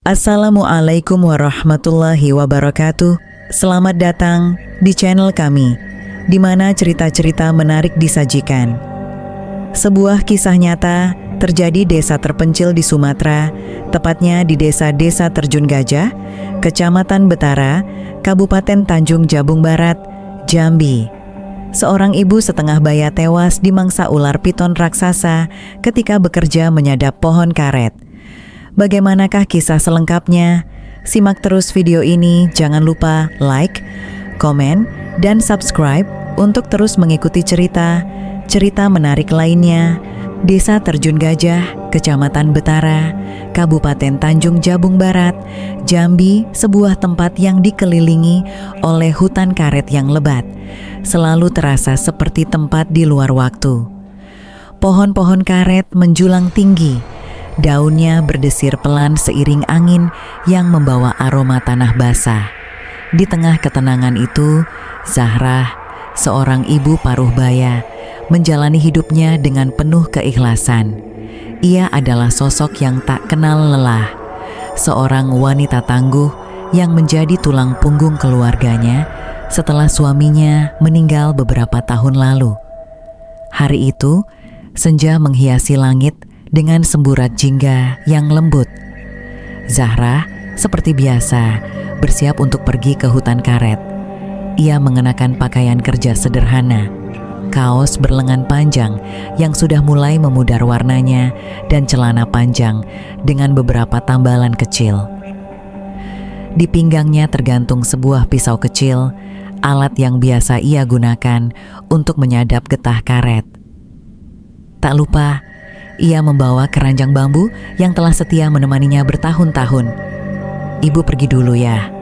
Assalamualaikum warahmatullahi wabarakatuh. Selamat datang di channel kami, di mana cerita-cerita menarik disajikan. Sebuah kisah nyata terjadi desa terpencil di Sumatera, tepatnya di Desa Terjun Gajah, Kecamatan Betara, Kabupaten Tanjung Jabung Barat, Jambi. Seorang ibu setengah baya tewas dimangsa ular piton raksasa ketika bekerja menyadap pohon karet. Bagaimanakah kisah selengkapnya? Simak terus video ini, jangan lupa like, komen, dan subscribe untuk terus mengikuti cerita menarik lainnya. Desa Terjun Gajah, Kecamatan Betara, Kabupaten Tanjung Jabung Barat, Jambi, sebuah tempat yang dikelilingi oleh hutan karet yang lebat, selalu terasa seperti tempat di luar waktu. Pohon-pohon karet menjulang tinggi, daunnya berdesir pelan seiring angin yang membawa aroma tanah basah. Di tengah ketenangan itu, Zahrah, seorang ibu paruh baya, menjalani hidupnya dengan penuh keikhlasan. Ia adalah sosok yang tak kenal lelah, seorang wanita tangguh yang menjadi tulang punggung keluarganya setelah suaminya meninggal beberapa tahun lalu. Hari itu, senja menghiasi langit dengan semburat jingga yang lembut. Zahrah, seperti biasa, bersiap untuk pergi ke hutan karet. Ia mengenakan pakaian kerja sederhana, kaos berlengan panjang yang sudah mulai memudar warnanya, dan celana panjang dengan beberapa tambalan kecil. Di pinggangnya tergantung sebuah pisau kecil, alat yang biasa ia gunakan untuk menyadap getah karet. Tak lupa, ia membawa keranjang bambu yang telah setia menemaninya bertahun-tahun. "Ibu pergi dulu ya,"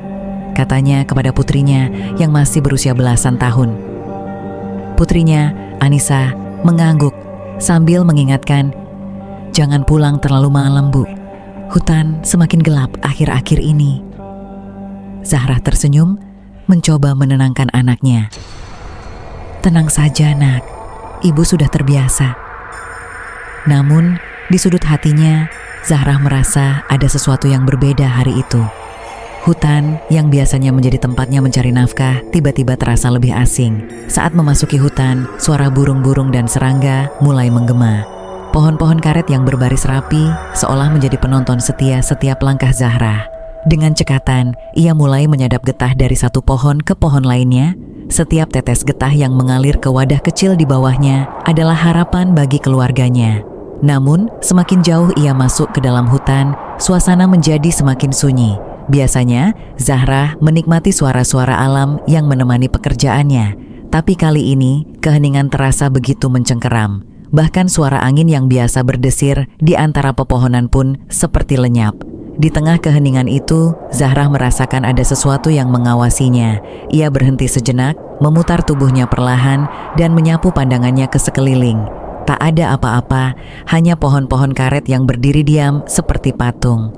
katanya kepada putrinya yang masih berusia belasan tahun. Putrinya, Anissa, mengangguk sambil mengingatkan, "Jangan pulang terlalu malam, Bu. Hutan semakin gelap akhir-akhir ini." Zahrah tersenyum, mencoba menenangkan anaknya. "Tenang saja, Nak. Ibu sudah terbiasa." Namun, di sudut hatinya, Zahrah merasa ada sesuatu yang berbeda hari itu. Hutan yang biasanya menjadi tempatnya mencari nafkah tiba-tiba terasa lebih asing. Saat memasuki hutan, suara burung-burung dan serangga mulai menggema. Pohon-pohon karet yang berbaris rapi seolah menjadi penonton setia setiap langkah Zahrah. Dengan cekatan, ia mulai menyadap getah dari satu pohon ke pohon lainnya. Setiap tetes getah yang mengalir ke wadah kecil di bawahnya adalah harapan bagi keluarganya. Namun, semakin jauh ia masuk ke dalam hutan, suasana menjadi semakin sunyi. Biasanya, Zahrah menikmati suara-suara alam yang menemani pekerjaannya. Tapi kali ini, keheningan terasa begitu mencengkeram. Bahkan suara angin yang biasa berdesir di antara pepohonan pun seperti lenyap. Di tengah keheningan itu, Zahrah merasakan ada sesuatu yang mengawasinya. Ia berhenti sejenak, memutar tubuhnya perlahan, dan menyapu pandangannya ke sekeliling. Tak ada apa-apa, hanya pohon-pohon karet yang berdiri diam seperti patung.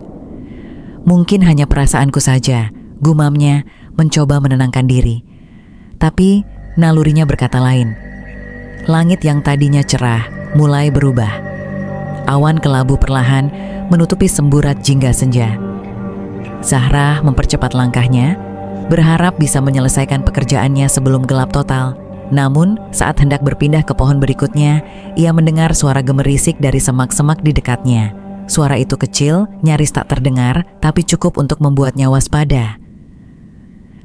"Mungkin hanya perasaanku saja," gumamnya, mencoba menenangkan diri. Tapi nalurinya berkata lain. Langit yang tadinya cerah mulai berubah. Awan kelabu perlahan menutupi semburat jingga senja. Zahrah mempercepat langkahnya, berharap bisa menyelesaikan pekerjaannya sebelum gelap total. Namun, saat hendak berpindah ke pohon berikutnya, ia mendengar suara gemerisik dari semak-semak di dekatnya. Suara itu kecil, nyaris tak terdengar, tapi cukup untuk membuatnya waspada.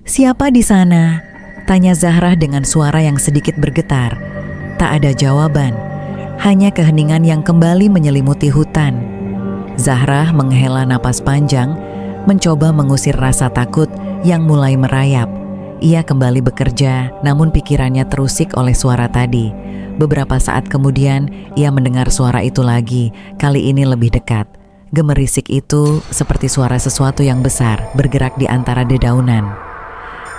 "Siapa di sana?" tanya Zahrah dengan suara yang sedikit bergetar. Tak ada jawaban, hanya keheningan yang kembali menyelimuti hutan. Zahrah menghela napas panjang, mencoba mengusir rasa takut yang mulai merayap. Ia kembali bekerja, namun pikirannya terusik oleh suara tadi. Beberapa saat kemudian, ia mendengar suara itu lagi, kali ini lebih dekat. Gemerisik itu seperti suara sesuatu yang besar bergerak di antara dedaunan.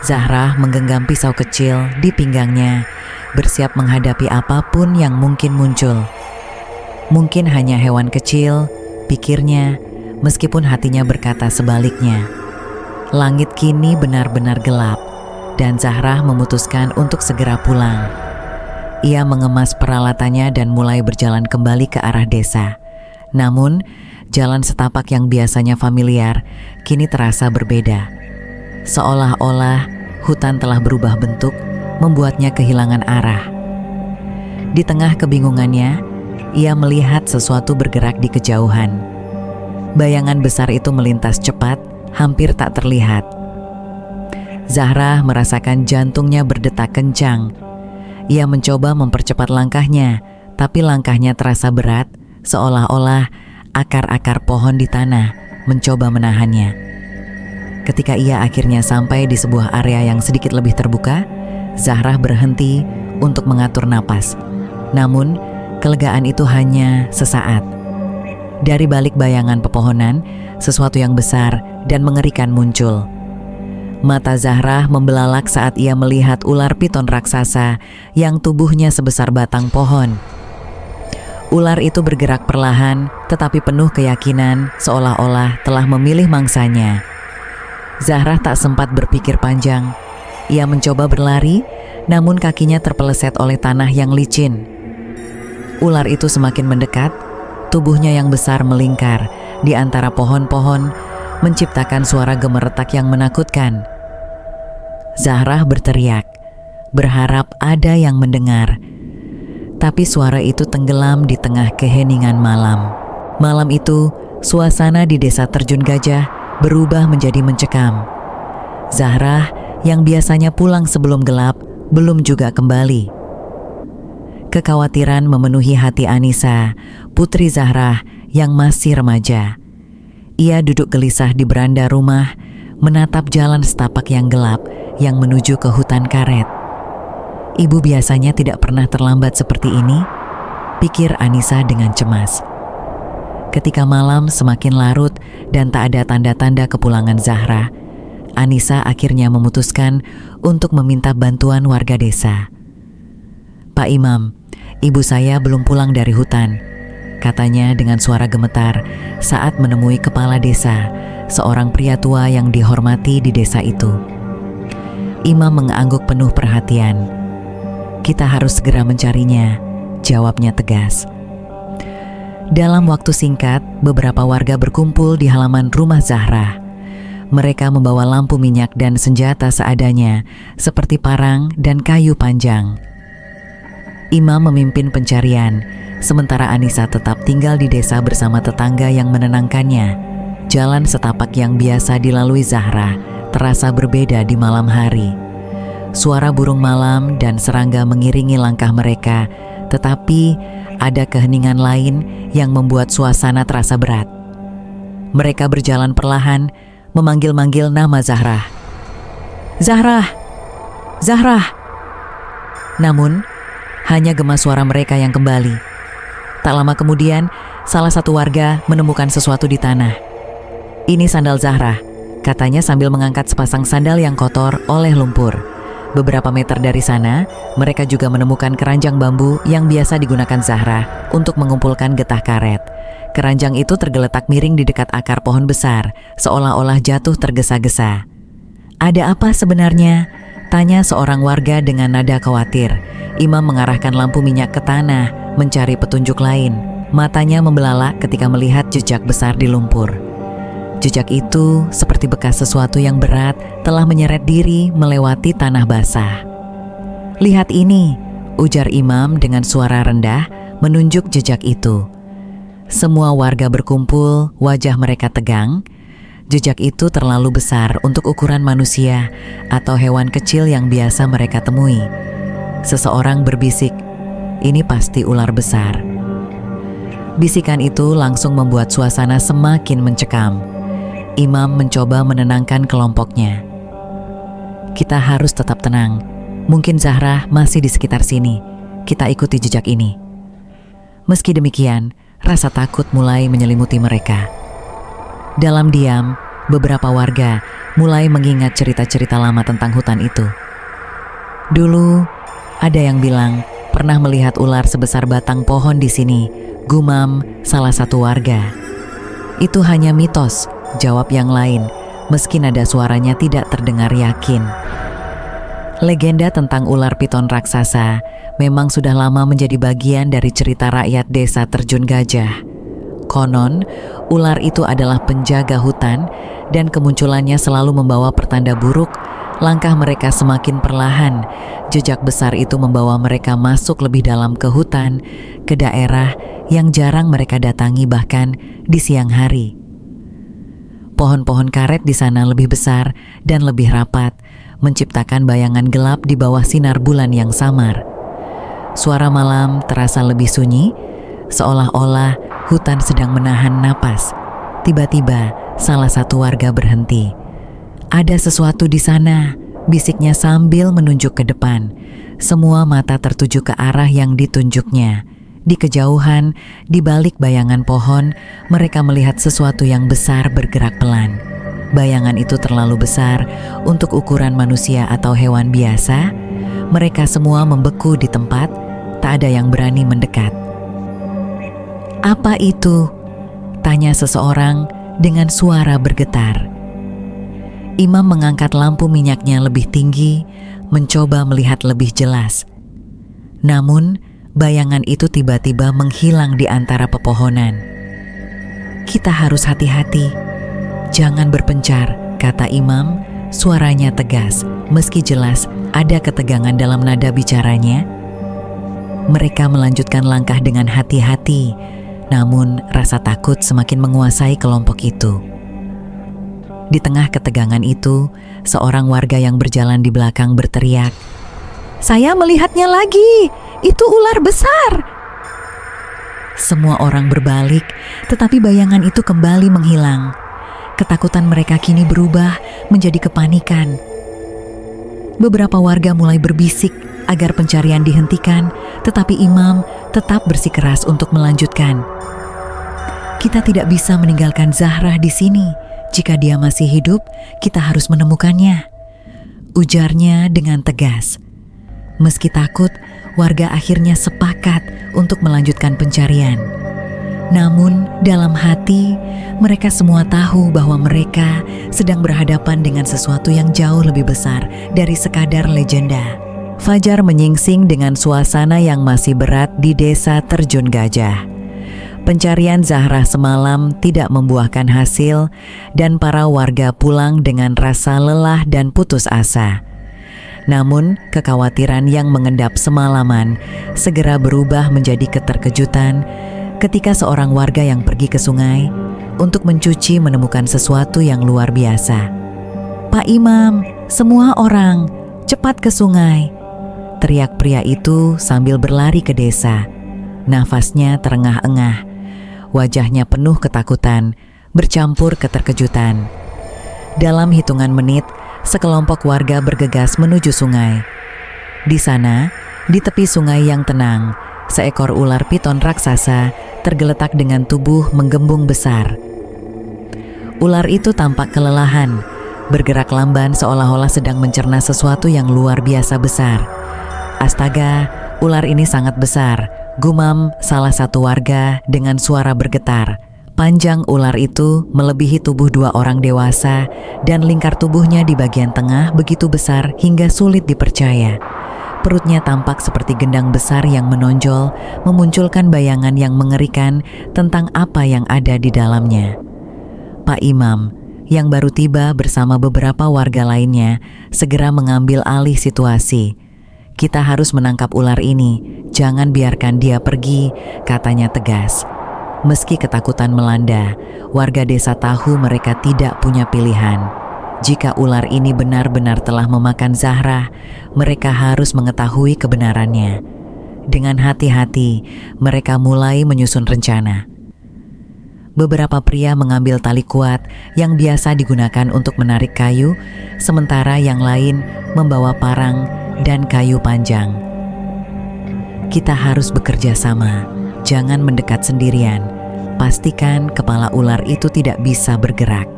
Zahrah menggenggam pisau kecil di pinggangnya, bersiap menghadapi apapun yang mungkin muncul. Mungkin hanya hewan kecil, pikirnya, meskipun hatinya berkata sebaliknya. Langit kini benar-benar gelap, dan Zahrah memutuskan untuk segera pulang. Ia mengemas peralatannya dan mulai berjalan kembali ke arah desa. Namun, jalan setapak yang biasanya familiar kini terasa berbeda. Seolah-olah hutan telah berubah bentuk, membuatnya kehilangan arah. Di tengah kebingungannya, ia melihat sesuatu bergerak di kejauhan. Bayangan besar itu melintas cepat, hampir tak terlihat. Zahra merasakan jantungnya berdetak kencang. Ia mencoba mempercepat langkahnya, tapi langkahnya terasa berat, seolah-olah akar-akar pohon di tanah mencoba menahannya. Ketika ia akhirnya sampai di sebuah area yang sedikit lebih terbuka, Zahra berhenti untuk mengatur napas. Namun, kelegaan itu hanya sesaat. Dari balik bayangan pepohonan, sesuatu yang besar dan mengerikan muncul. Mata Zahra membelalak saat ia melihat ular piton raksasa yang tubuhnya sebesar batang pohon. Ular itu bergerak perlahan, tetapi penuh keyakinan, seolah-olah telah memilih mangsanya. Zahra tak sempat berpikir panjang. Ia mencoba berlari, namun kakinya terpeleset oleh tanah yang licin. Ular itu semakin mendekat, tubuhnya yang besar melingkar di antara pohon-pohon, menciptakan suara gemeretak yang menakutkan. Zahra berteriak, berharap ada yang mendengar. Tapi suara itu tenggelam di tengah keheningan malam. Malam itu, suasana di desa Terjun Gajah berubah menjadi mencekam. Zahra yang biasanya pulang sebelum gelap, belum juga kembali. Kekhawatiran memenuhi hati Anissa, putri Zahra yang masih remaja. Ia duduk gelisah di beranda rumah, menatap jalan setapak yang gelap yang menuju ke hutan karet. Ibu biasanya tidak pernah terlambat seperti ini, pikir Anissa dengan cemas. Ketika malam semakin larut dan tak ada tanda-tanda kepulangan Zahra, Anissa akhirnya memutuskan untuk meminta bantuan warga desa. "Pak Imam, ibu saya belum pulang dari hutan," katanya dengan suara gemetar saat menemui kepala desa, seorang pria tua yang dihormati di desa itu. Imam mengangguk penuh perhatian. "Kita harus segera mencarinya," jawabnya tegas. Dalam waktu singkat, beberapa warga berkumpul di halaman rumah Zahra. Mereka membawa lampu minyak dan senjata seadanya, seperti parang dan kayu panjang. Imam memimpin pencarian, sementara Anissa tetap tinggal di desa bersama tetangga yang menenangkannya. Jalan setapak yang biasa dilalui Zahra terasa berbeda di malam hari. Suara burung malam dan serangga mengiringi langkah mereka, tetapi ada keheningan lain yang membuat suasana terasa berat. Mereka berjalan perlahan, memanggil-manggil nama Zahra. "Zahra! Zahra!" Namun, hanya gema suara mereka yang kembali. Tak lama kemudian, salah satu warga menemukan sesuatu di tanah. "Ini sandal Zahra," katanya sambil mengangkat sepasang sandal yang kotor oleh lumpur. Beberapa meter dari sana, mereka juga menemukan keranjang bambu yang biasa digunakan Zahra untuk mengumpulkan getah karet. Keranjang itu tergeletak miring di dekat akar pohon besar, seolah-olah jatuh tergesa-gesa. "Ada apa sebenarnya?" tanya seorang warga dengan nada khawatir. Imam mengarahkan lampu minyak ke tanah, mencari petunjuk lain. Matanya membelalak ketika melihat jejak besar di lumpur. Jejak itu seperti bekas sesuatu yang berat telah menyeret diri melewati tanah basah. "Lihat ini," ujar Imam dengan suara rendah menunjuk jejak itu. Semua warga berkumpul, wajah mereka tegang. Jejak itu terlalu besar untuk ukuran manusia atau hewan kecil yang biasa mereka temui. Seseorang berbisik, "Ini pasti ular besar." Bisikan itu langsung membuat suasana semakin mencekam. Imam mencoba menenangkan kelompoknya. "Kita harus tetap tenang. Mungkin Zahra masih di sekitar sini. Kita ikuti jejak ini." Meski demikian, rasa takut mulai menyelimuti mereka. Dalam diam, beberapa warga mulai mengingat cerita-cerita lama tentang hutan itu. "Dulu, ada yang bilang pernah melihat ular sebesar batang pohon di sini," gumam salah satu warga. "Itu hanya mitos," jawab yang lain, meski nada suaranya tidak terdengar yakin. Legenda tentang ular piton raksasa memang sudah lama menjadi bagian dari cerita rakyat desa Terjun Gajah. Konon, ular itu adalah penjaga hutan dan kemunculannya selalu membawa pertanda buruk. Langkah mereka semakin perlahan. Jejak besar itu membawa mereka masuk lebih dalam ke hutan, ke daerah yang jarang mereka datangi bahkan di siang hari. Pohon-pohon karet di sana lebih besar dan lebih rapat, menciptakan bayangan gelap di bawah sinar bulan yang samar. Suara malam terasa lebih sunyi, seolah-olah hutan sedang menahan napas. Tiba-tiba, salah satu warga berhenti. "Ada sesuatu di sana," bisiknya sambil menunjuk ke depan. Semua mata tertuju ke arah yang ditunjuknya. Di kejauhan, di balik bayangan pohon, mereka melihat sesuatu yang besar bergerak pelan. Bayangan itu terlalu besar untuk ukuran manusia atau hewan biasa. Mereka semua membeku di tempat, tak ada yang berani mendekat. "Apa itu?" tanya seseorang dengan suara bergetar. Imam mengangkat lampu minyaknya lebih tinggi, mencoba melihat lebih jelas. Namun, bayangan itu tiba-tiba menghilang di antara pepohonan. "Kita harus hati-hati. Jangan berpencar," kata Imam, suaranya tegas, meski jelas ada ketegangan dalam nada bicaranya. Mereka melanjutkan langkah dengan hati-hati, namun rasa takut semakin menguasai kelompok itu. Di tengah ketegangan itu, seorang warga yang berjalan di belakang berteriak, "Saya melihatnya lagi! Itu ular besar!" Semua orang berbalik, tetapi bayangan itu kembali menghilang. Ketakutan mereka kini berubah menjadi kepanikan. Beberapa warga mulai berbisik agar pencarian dihentikan, tetapi Imam tetap bersikeras untuk melanjutkan. "Kita tidak bisa meninggalkan Zahrah di sini. Jika dia masih hidup, kita harus menemukannya," ujarnya dengan tegas. Meski takut, warga akhirnya sepakat untuk melanjutkan pencarian. Namun, dalam hati, mereka semua tahu bahwa mereka sedang berhadapan dengan sesuatu yang jauh lebih besar dari sekadar legenda. Fajar menyingsing dengan suasana yang masih berat di desa Terjun Gajah. Pencarian Zahrah semalam tidak membuahkan hasil dan para warga pulang dengan rasa lelah dan putus asa. Namun, kekhawatiran yang mengendap semalaman segera berubah menjadi keterkejutan ketika seorang warga yang pergi ke sungai untuk mencuci menemukan sesuatu yang luar biasa. "Pak Imam, semua orang, cepat ke sungai!" teriak pria itu sambil berlari ke desa. Nafasnya terengah-engah. Wajahnya penuh ketakutan, bercampur keterkejutan. Dalam hitungan menit, sekelompok warga bergegas menuju sungai. Di sana, di tepi sungai yang tenang, seekor ular piton raksasa tergeletak dengan tubuh menggembung besar. Ular itu tampak kelelahan, bergerak lamban seolah-olah sedang mencerna sesuatu yang luar biasa besar. "Astaga, ular ini sangat besar," gumam salah satu warga dengan suara bergetar. Panjang ular itu melebihi tubuh dua orang dewasa dan lingkar tubuhnya di bagian tengah begitu besar hingga sulit dipercaya. Perutnya tampak seperti gendang besar yang menonjol, memunculkan bayangan yang mengerikan tentang apa yang ada di dalamnya. Pak Imam, yang baru tiba bersama beberapa warga lainnya, segera mengambil alih situasi. "Kita harus menangkap ular ini, jangan biarkan dia pergi," katanya tegas. Meski ketakutan melanda, warga desa tahu mereka tidak punya pilihan. Jika ular ini benar-benar telah memakan Zahrah, mereka harus mengetahui kebenarannya. Dengan hati-hati, mereka mulai menyusun rencana. Beberapa pria mengambil tali kuat yang biasa digunakan untuk menarik kayu, sementara yang lain membawa parang dan kayu panjang. "Kita harus bekerja sama, jangan mendekat sendirian. Pastikan kepala ular itu tidak bisa bergerak,"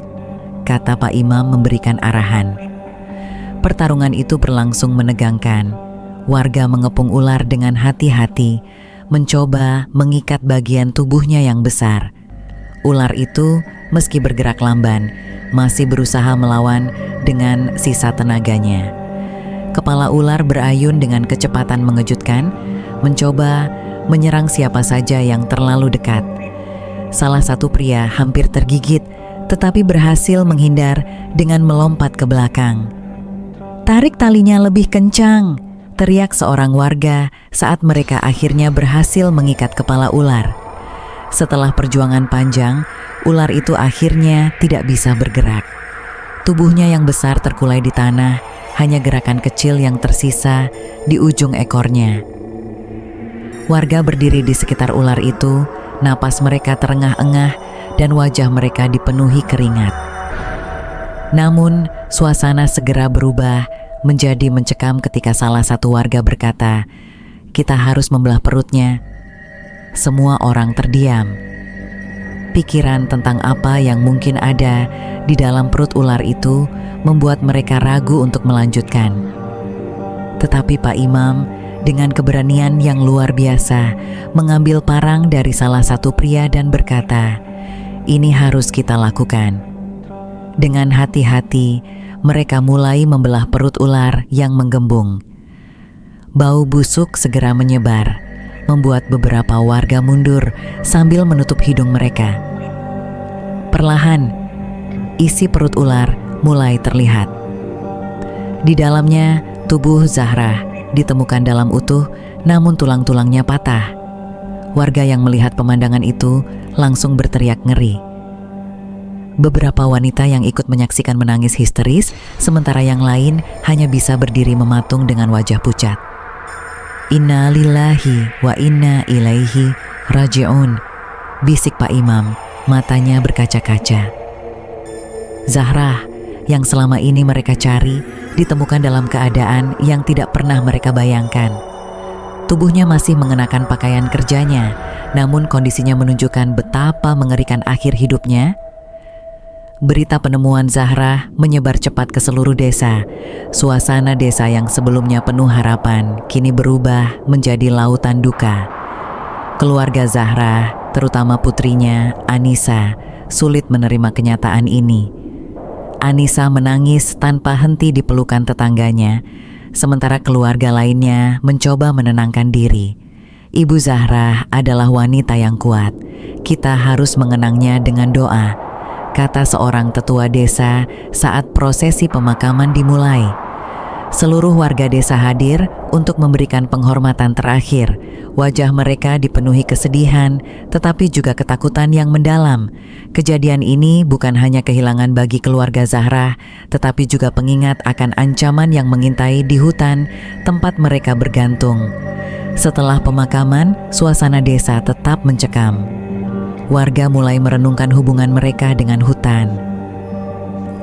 kata Pak Imam memberikan arahan. Pertarungan itu berlangsung menegangkan. Warga mengepung ular dengan hati-hati, mencoba mengikat bagian tubuhnya yang besar. Ular itu, meski bergerak lamban, masih berusaha melawan dengan sisa tenaganya. Kepala ular berayun dengan kecepatan mengejutkan, mencoba menyerang siapa saja yang terlalu dekat. salah satu pria hampir tergigit, tetapi berhasil menghindar dengan melompat ke belakang. "Tarik talinya lebih kencang!" teriak seorang warga saat mereka akhirnya berhasil mengikat kepala ular. Setelah perjuangan panjang, ular itu akhirnya tidak bisa bergerak. Tubuhnya yang besar terkulai di tanah, hanya gerakan kecil yang tersisa di ujung ekornya. Warga berdiri di sekitar ular itu, napas mereka terengah-engah dan wajah mereka dipenuhi keringat. Namun, suasana segera berubah menjadi mencekam ketika salah satu warga berkata, "Kita harus membelah perutnya." Semua orang terdiam. Pikiran tentang apa yang mungkin ada di dalam perut ular itu membuat mereka ragu untuk melanjutkan. Tetapi Pak Imam dengan keberanian yang luar biasa mengambil parang dari salah satu pria dan berkata, "Ini harus kita lakukan." Dengan hati-hati, mereka mulai membelah perut ular yang menggembung. Bau busuk segera menyebar, membuat beberapa warga mundur sambil menutup hidung mereka. Perlahan, isi perut ular mulai terlihat. Di dalamnya, tubuh Zahrah ditemukan dalam utuh, namun tulang-tulangnya patah. Warga yang melihat pemandangan itu langsung berteriak ngeri. Beberapa wanita yang ikut menyaksikan menangis histeris, sementara yang lain hanya bisa berdiri mematung dengan wajah pucat. "Inna lillahi wa inna ilaihi raji'un," bisik Pak Imam, matanya berkaca-kaca. Zahrah, yang selama ini mereka cari, ditemukan dalam keadaan yang tidak pernah mereka bayangkan. Tubuhnya masih mengenakan pakaian kerjanya, namun kondisinya menunjukkan betapa mengerikan akhir hidupnya. Berita penemuan Zahrah menyebar cepat ke seluruh desa. Suasana desa yang sebelumnya penuh harapan kini berubah menjadi lautan duka. Keluarga Zahrah, terutama putrinya, Anissa, sulit menerima kenyataan ini. Anissa menangis tanpa henti di pelukan tetangganya, sementara keluarga lainnya mencoba menenangkan diri. Ibu Zahrah adalah wanita yang kuat. Kita harus mengenangnya dengan doa, kata seorang tetua desa saat prosesi pemakaman dimulai. Seluruh warga desa hadir untuk memberikan penghormatan terakhir. Wajah mereka dipenuhi kesedihan, tetapi juga ketakutan yang mendalam. Kejadian ini bukan hanya kehilangan bagi keluarga Zahrah, tetapi juga pengingat akan ancaman yang mengintai di hutan tempat mereka bergantung. Setelah pemakaman, suasana desa tetap mencekam. Warga mulai merenungkan hubungan mereka dengan hutan.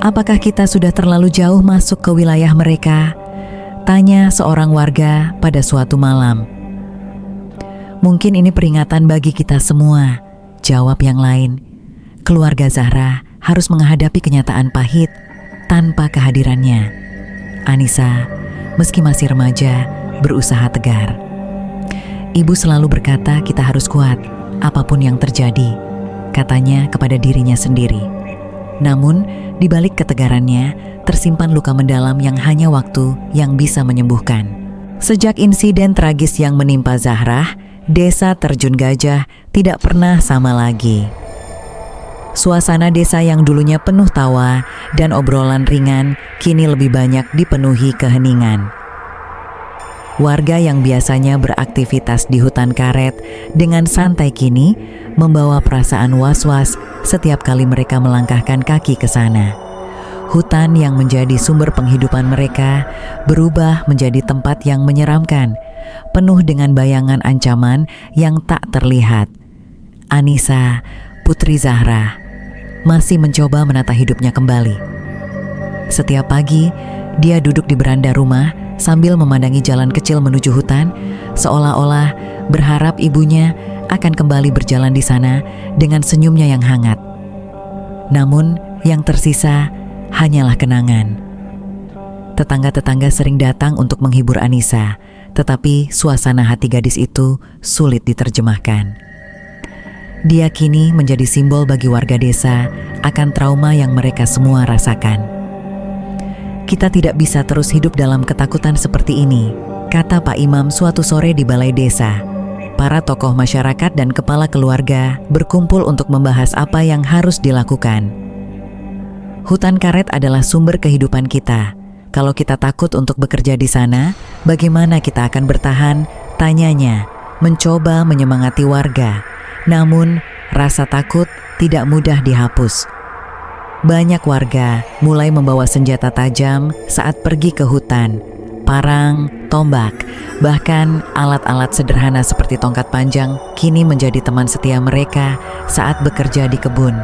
"Apakah kita sudah terlalu jauh masuk ke wilayah mereka?" tanya seorang warga pada suatu malam. "Mungkin ini peringatan bagi kita semua," jawab yang lain. "Keluarga Zahrah harus menghadapi kenyataan pahit tanpa kehadirannya." Anissa, meski masih remaja, berusaha tegar. "Ibu selalu berkata kita harus kuat, apapun yang terjadi," katanya kepada dirinya sendiri. Namun, di balik ketegarannya, tersimpan luka mendalam yang hanya waktu yang bisa menyembuhkan. Sejak insiden tragis yang menimpa Zahrah, desa Terjun Gajah tidak pernah sama lagi. Suasana desa yang dulunya penuh tawa dan obrolan ringan, kini lebih banyak dipenuhi keheningan. Warga yang biasanya beraktivitas di hutan karet dengan santai kini membawa perasaan was-was setiap kali mereka melangkahkan kaki ke sana. Hutan yang menjadi sumber penghidupan mereka berubah menjadi tempat yang menyeramkan, penuh dengan bayangan ancaman yang tak terlihat. Anissa, putri Zahrah, masih mencoba menata hidupnya kembali. Setiap pagi, dia duduk di beranda rumah sambil memandangi jalan kecil menuju hutan, seolah-olah berharap ibunya akan kembali berjalan di sana dengan senyumnya yang hangat. Namun, yang tersisa hanyalah kenangan. Tetangga-tetangga sering datang untuk menghibur Anissa, tetapi suasana hati gadis itu sulit diterjemahkan. Dia kini menjadi simbol bagi warga desa akan trauma yang mereka semua rasakan. "Kita tidak bisa terus hidup dalam ketakutan seperti ini," kata Pak Imam suatu sore di balai desa. para tokoh masyarakat dan kepala keluarga berkumpul untuk membahas apa yang harus dilakukan. Hutan karet adalah sumber kehidupan kita. Kalau kita takut untuk bekerja di sana, bagaimana kita akan bertahan? Tanyanya, mencoba menyemangati warga. Namun, rasa takut tidak mudah dihapus. Banyak warga mulai membawa senjata tajam saat pergi ke hutan. Parang, tombak, bahkan alat-alat sederhana seperti tongkat panjang kini menjadi teman setia mereka saat bekerja di kebun.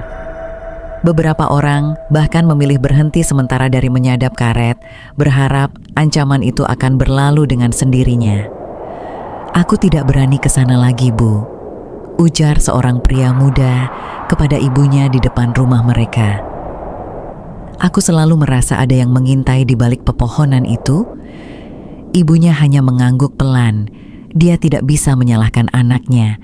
Beberapa orang bahkan memilih berhenti sementara dari menyadap karet, berharap ancaman itu akan berlalu dengan sendirinya. "Aku tidak berani ke sana lagi, Bu," ujar seorang pria muda kepada ibunya di depan rumah mereka. "Aku selalu merasa ada yang mengintai di balik pepohonan itu." Ibunya hanya mengangguk pelan. Dia tidak bisa menyalahkan anaknya.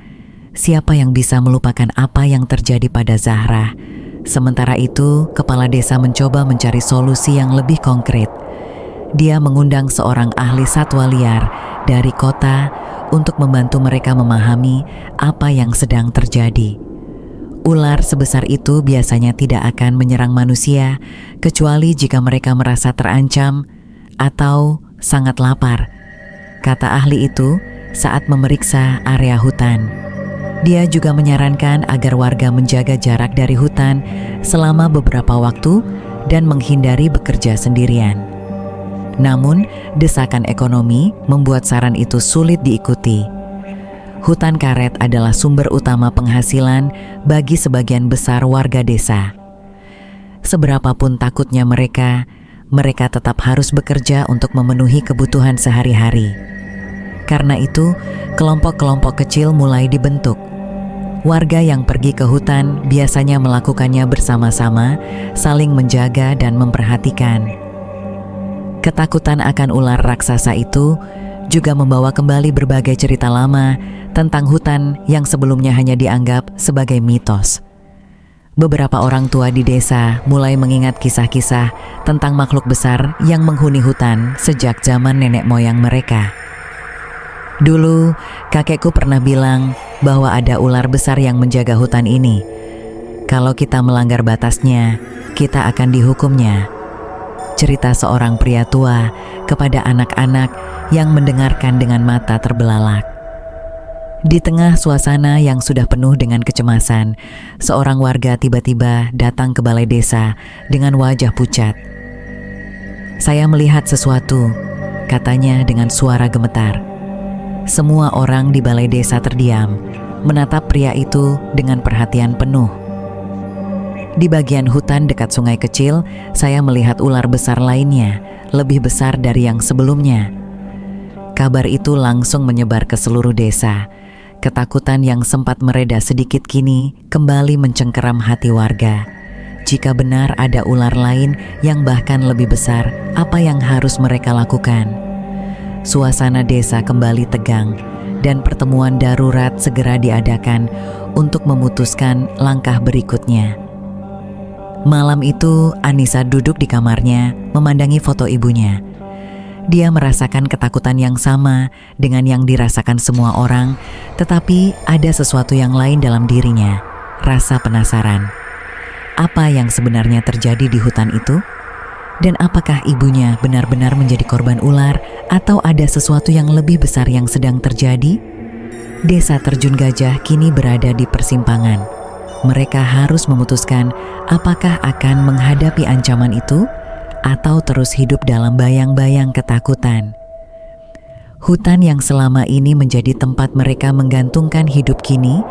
Siapa yang bisa melupakan apa yang terjadi pada Zahra? Sementara itu, kepala desa mencoba mencari solusi yang lebih konkret. Dia mengundang seorang ahli satwa liar dari kota untuk membantu mereka memahami apa yang sedang terjadi. Ular sebesar itu biasanya tidak akan menyerang manusia, kecuali jika mereka merasa terancam atau sangat lapar, kata ahli itu saat memeriksa area hutan. Dia juga menyarankan agar warga menjaga jarak dari hutan selama beberapa waktu dan menghindari bekerja sendirian. Namun, desakan ekonomi membuat saran itu sulit diikuti. Hutan karet adalah sumber utama penghasilan bagi sebagian besar warga desa. Seberapapun takutnya mereka tetap harus bekerja untuk memenuhi kebutuhan sehari-hari. Karena itu, kelompok-kelompok kecil mulai dibentuk. Warga yang pergi ke hutan biasanya melakukannya bersama-sama, saling menjaga dan memperhatikan. Ketakutan akan ular raksasa itu juga membawa kembali berbagai cerita lama tentang hutan yang sebelumnya hanya dianggap sebagai mitos. Beberapa orang tua di desa mulai mengingat kisah-kisah tentang makhluk besar yang menghuni hutan sejak zaman nenek moyang mereka. Dulu, kakekku pernah bilang bahwa ada ular besar yang menjaga hutan ini. Kalau kita melanggar batasnya, kita akan dihukumnya. Cerita seorang pria tua kepada anak-anak yang mendengarkan dengan mata terbelalak. Di tengah suasana yang sudah penuh dengan kecemasan, seorang warga tiba-tiba datang ke balai desa dengan wajah pucat. "Saya melihat sesuatu," katanya dengan suara gemetar. Semua orang di balai desa terdiam, menatap pria itu dengan perhatian penuh. Di bagian hutan dekat sungai kecil, saya melihat ular besar lainnya, lebih besar dari yang sebelumnya. Kabar itu langsung menyebar ke seluruh desa. Ketakutan yang sempat mereda sedikit kini kembali mencengkeram hati warga. Jika benar ada ular lain yang bahkan lebih besar, apa yang harus mereka lakukan? Suasana desa kembali tegang dan pertemuan darurat segera diadakan untuk memutuskan langkah berikutnya. Malam itu, Anissa duduk di kamarnya memandangi foto ibunya. Dia merasakan ketakutan yang sama dengan yang dirasakan semua orang, tetapi ada sesuatu yang lain dalam dirinya, rasa penasaran. Apa yang sebenarnya terjadi di hutan itu? Dan apakah ibunya benar-benar menjadi korban ular atau ada sesuatu yang lebih besar yang sedang terjadi? Desa Terjun Gajah kini berada di persimpangan. Mereka harus memutuskan apakah akan menghadapi ancaman itu atau terus hidup dalam bayang-bayang ketakutan. Hutan yang selama ini menjadi tempat mereka menggantungkan hidup kini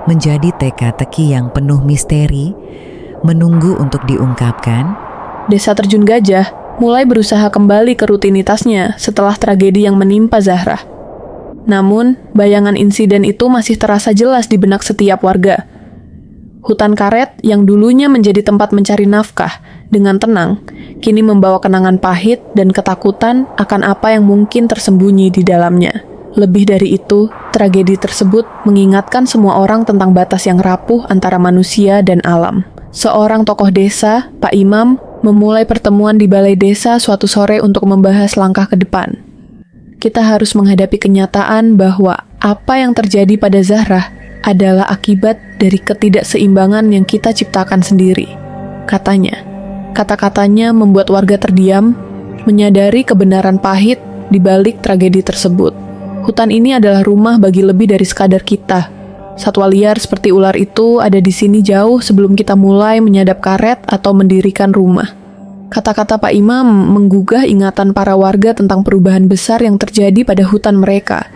menjadi teka-teki yang penuh misteri, menunggu untuk diungkapkan. Desa Terjun Gajah mulai berusaha kembali ke rutinitasnya setelah tragedi yang menimpa Zahra. Namun, bayangan insiden itu masih terasa jelas di benak setiap warga. Hutan karet yang dulunya menjadi tempat mencari nafkah dengan tenang, kini membawa kenangan pahit dan ketakutan akan apa yang mungkin tersembunyi di dalamnya. Lebih dari itu, tragedi tersebut mengingatkan semua orang tentang batas yang rapuh antara manusia dan alam. Seorang tokoh desa, Pak Imam, memulai pertemuan di balai desa suatu sore untuk membahas langkah ke depan. Kita harus menghadapi kenyataan bahwa Apa yang terjadi pada Zahra adalah akibat dari ketidakseimbangan yang kita ciptakan sendiri. Katanya, kata-katanya membuat warga terdiam, menyadari kebenaran pahit di balik tragedi tersebut. Hutan ini adalah rumah bagi lebih dari sekadar kita. Satwa liar seperti ular itu ada di sini jauh sebelum kita mulai menyadap karet atau mendirikan rumah. Kata-kata Pak Imam menggugah ingatan para warga tentang perubahan besar yang terjadi pada hutan mereka.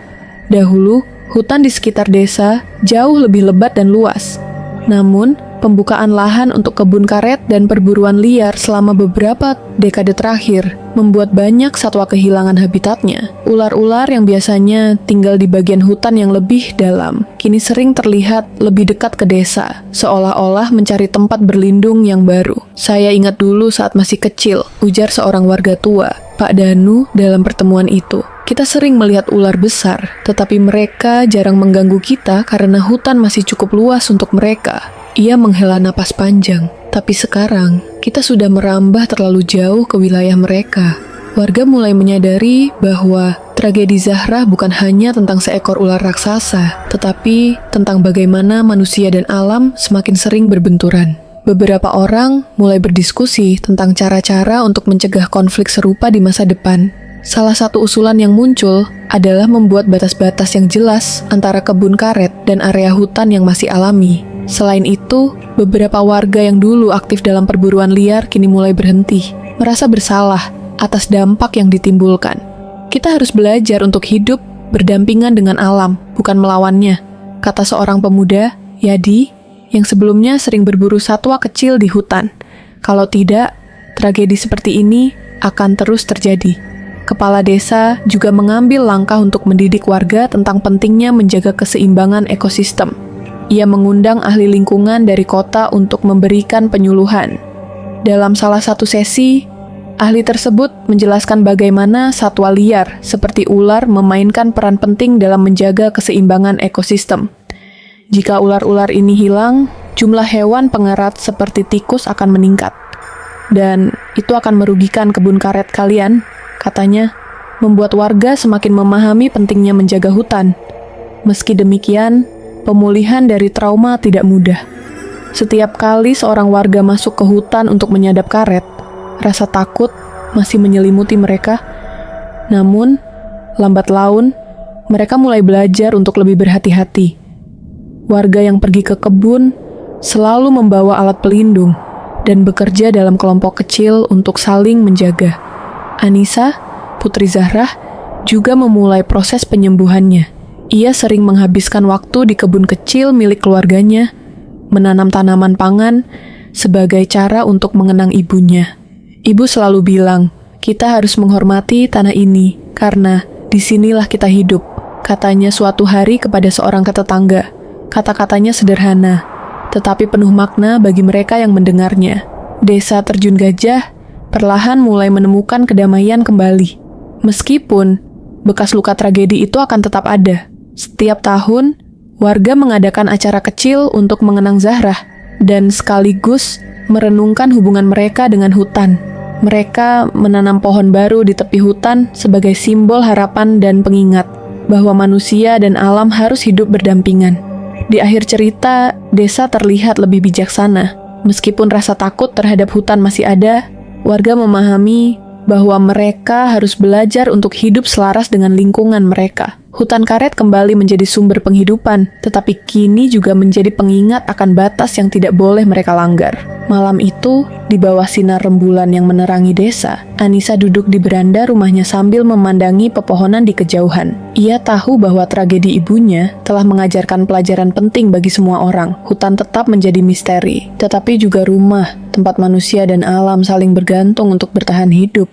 Dahulu, hutan di sekitar desa jauh lebih lebat dan luas. Namun, pembukaan lahan untuk kebun karet dan perburuan liar selama beberapa dekade terakhir membuat banyak satwa kehilangan habitatnya. Ular-ular yang biasanya tinggal di bagian hutan yang lebih dalam, kini sering terlihat lebih dekat ke desa, seolah-olah mencari tempat berlindung yang baru. Saya ingat dulu saat masih kecil, ujar seorang warga tua, Pak Danu, dalam pertemuan itu. Kita sering melihat ular besar, tetapi mereka jarang mengganggu kita karena hutan masih cukup luas untuk mereka. Ia menghela napas panjang, tapi sekarang kita sudah merambah terlalu jauh ke wilayah mereka. Warga mulai menyadari bahwa tragedi Zahra bukan hanya tentang seekor ular raksasa, tetapi tentang bagaimana manusia dan alam semakin sering berbenturan. Beberapa orang mulai berdiskusi tentang cara-cara untuk mencegah konflik serupa di masa depan. Salah satu usulan yang muncul adalah membuat batas-batas yang jelas antara kebun karet dan area hutan yang masih alami. Selain itu, beberapa warga yang dulu aktif dalam perburuan liar kini mulai berhenti, merasa bersalah atas dampak yang ditimbulkan. Kita harus belajar untuk hidup berdampingan dengan alam, bukan melawannya, kata seorang pemuda, Yadi, yang sebelumnya sering berburu satwa kecil di hutan. Kalau tidak, tragedi seperti ini akan terus terjadi. Kepala desa juga mengambil langkah untuk mendidik warga tentang pentingnya menjaga keseimbangan ekosistem. Ia mengundang ahli lingkungan dari kota untuk memberikan penyuluhan. Dalam salah satu sesi, ahli tersebut menjelaskan bagaimana satwa liar seperti ular memainkan peran penting dalam menjaga keseimbangan ekosistem. Jika ular-ular ini hilang, jumlah hewan pengerat seperti tikus akan meningkat. Dan itu akan merugikan kebun karet kalian, katanya, membuat warga semakin memahami pentingnya menjaga hutan. Meski demikian, pemulihan dari trauma tidak mudah. Setiap kali seorang warga masuk ke hutan untuk menyadap karet, rasa takut masih menyelimuti mereka. Namun, lambat laun, mereka mulai belajar untuk lebih berhati-hati. Warga yang pergi ke kebun selalu membawa alat pelindung dan bekerja dalam kelompok kecil untuk saling menjaga. Anissa, putri Zahra, juga memulai proses penyembuhannya. Ia sering menghabiskan waktu di kebun kecil milik keluarganya, menanam tanaman pangan sebagai cara untuk mengenang ibunya. Ibu selalu bilang, kita harus menghormati tanah ini karena disinilah kita hidup, katanya suatu hari kepada seorang tetangga. Kata-katanya sederhana, tetapi penuh makna bagi mereka yang mendengarnya. Desa Terjun Gajah perlahan mulai menemukan kedamaian kembali. Meskipun bekas luka tragedi itu akan tetap ada. Setiap tahun, warga mengadakan acara kecil untuk mengenang Zahra dan sekaligus merenungkan hubungan mereka dengan hutan. Mereka menanam pohon baru di tepi hutan sebagai simbol harapan dan pengingat bahwa manusia dan alam harus hidup berdampingan. Di akhir cerita, desa terlihat lebih bijaksana. Meskipun rasa takut terhadap hutan masih ada, warga memahami bahwa mereka harus belajar untuk hidup selaras dengan lingkungan mereka. Hutan karet kembali menjadi sumber penghidupan, tetapi kini juga menjadi pengingat akan batas yang tidak boleh mereka langgar. Malam itu, di bawah sinar rembulan yang menerangi desa, Anissa duduk di beranda rumahnya sambil memandangi pepohonan di kejauhan. Ia tahu bahwa tragedi ibunya telah mengajarkan pelajaran penting bagi semua orang. Hutan tetap menjadi misteri, tetapi juga rumah, tempat manusia dan alam saling bergantung untuk bertahan hidup.